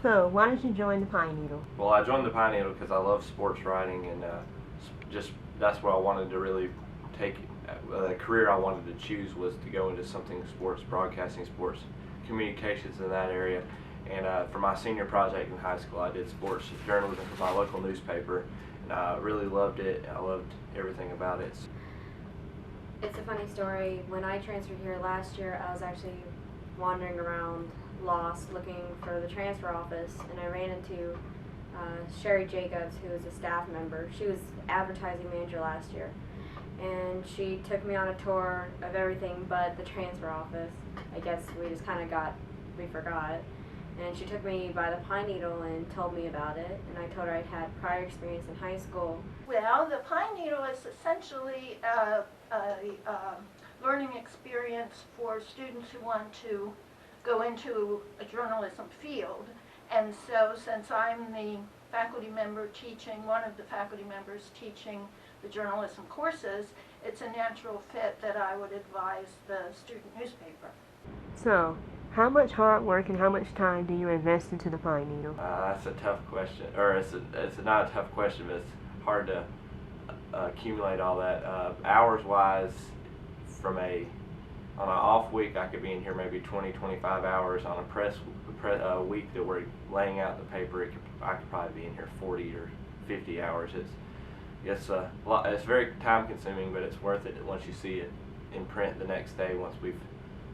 So, why did you join the Pine Needle? Well, I joined the Pine Needle because I love sports writing, and just that's what I wanted to really take. The career I wanted to choose was to go into something sports broadcasting, sports communications in that area. And for my senior project in high school, I did sports journalism for my local newspaper, and I really loved it. I loved everything about it. It's a funny story. When I transferred here last year, I was actually wandering around lost looking for the transfer office, and I ran into Sherry Jacobs, who is a staff member. She was advertising manager last year, and she took me on a tour of everything but the transfer office. I guess we forgot. And she took me by the Pine Needle and told me about it, and I told her I'd had prior experience in high school. Well, the Pine Needle is essentially a learning experience for students who want to go into a journalism field. And so since I'm the faculty member teaching, one of the faculty members teaching the journalism courses, it's a natural fit that I would advise the student newspaper. So, how much hard work and how much time do you invest into the Pine Needle? That's a tough question, or it's not a tough question, but it's hard to accumulate all that. Hours-wise, on an off week, I could be in here maybe 20-25 hours. On a week that we're laying out the paper, I could probably be in here 40 or 50 hours. It's a lot. It's very time-consuming, but it's worth it once you see it in print the next day.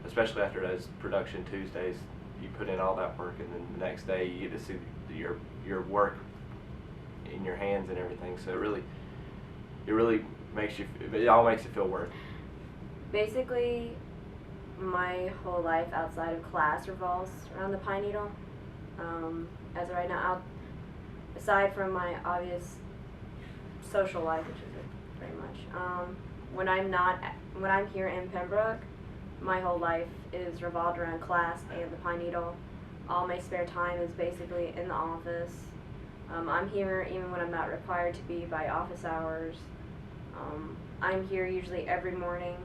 Especially after those production Tuesdays, you put in all that work, and then the next day you get to see your work in your hands and everything. So it really makes you. It all makes it feel worth it. Basically, my whole life outside of class revolves around the Pine Needle. As of right now, aside from my obvious social life, which is it pretty much, when I'm here in Pembroke, my whole life is revolved around class and the Pine Needle. All my spare time is basically in the office. I'm here even when I'm not required to be by office hours. I'm here usually every morning,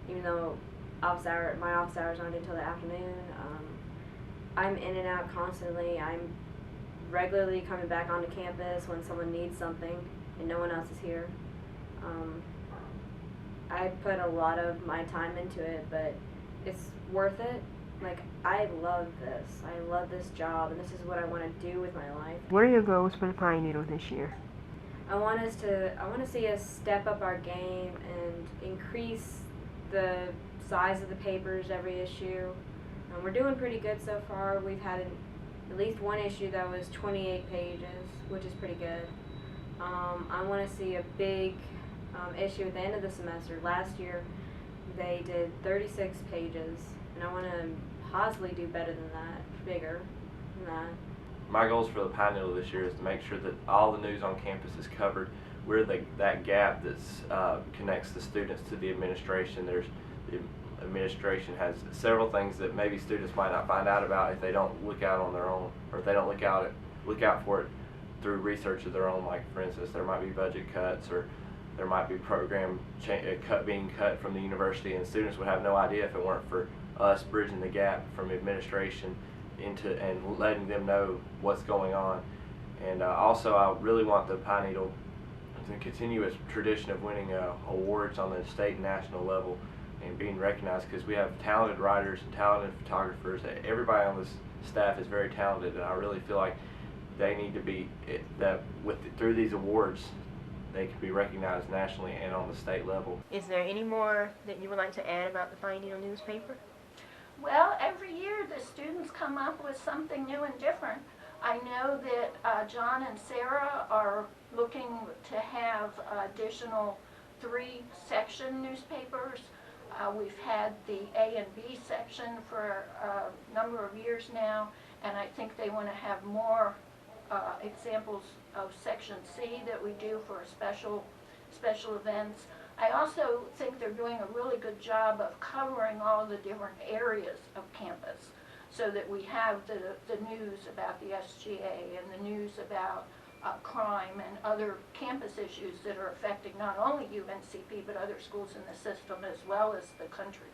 even though my office hours aren't until the afternoon. I'm in and out constantly. I'm regularly coming back onto campus when someone needs something and no one else is here. I put a lot of my time into it, but it's worth it. Like, I love this. I love this job, and this is what I want to do with my life. What are your goals for the Pine Needle this year? I want to see us step up our game and increase the size of the papers every issue. We're doing pretty good so far. We've had at least one issue that was 28 pages, which is pretty good. I want to see a big issue at the end of the semester. Last year they did 36 pages, and I want to possibly do better than that, bigger than that. My goals for the Pine Needle this year is to make sure that all the news on campus is covered. We're that gap that connects the students to the administration. The administration has several things that maybe students might not find out about if they don't look out on their own, or if they don't look out for it through research of their own. Like, for instance, there might be budget cuts, or there might be program being cut from the university, and students would have no idea if it weren't for us bridging the gap from administration and letting them know what's going on. And also, I really want the Pine Needle to continue its tradition of winning awards on the state and national level and being recognized, because we have talented writers and talented photographers. Everybody on this staff is very talented, and I really feel like they need to be through these awards they can be recognized nationally and on the state level. Is there any more that you would like to add about the Pine Needle newspaper? Well, every year the students come up with something new and different. I know that John and Sara are looking to have additional 3-section newspapers. We've had the A and B section for a number of years now, and I think they want to have more examples of Section C that we do for special events. I also think they're doing a really good job of covering all the different areas of campus, so that we have the news about the SGA and the news about crime and other campus issues that are affecting not only UNCP but other schools in the system as well as the country.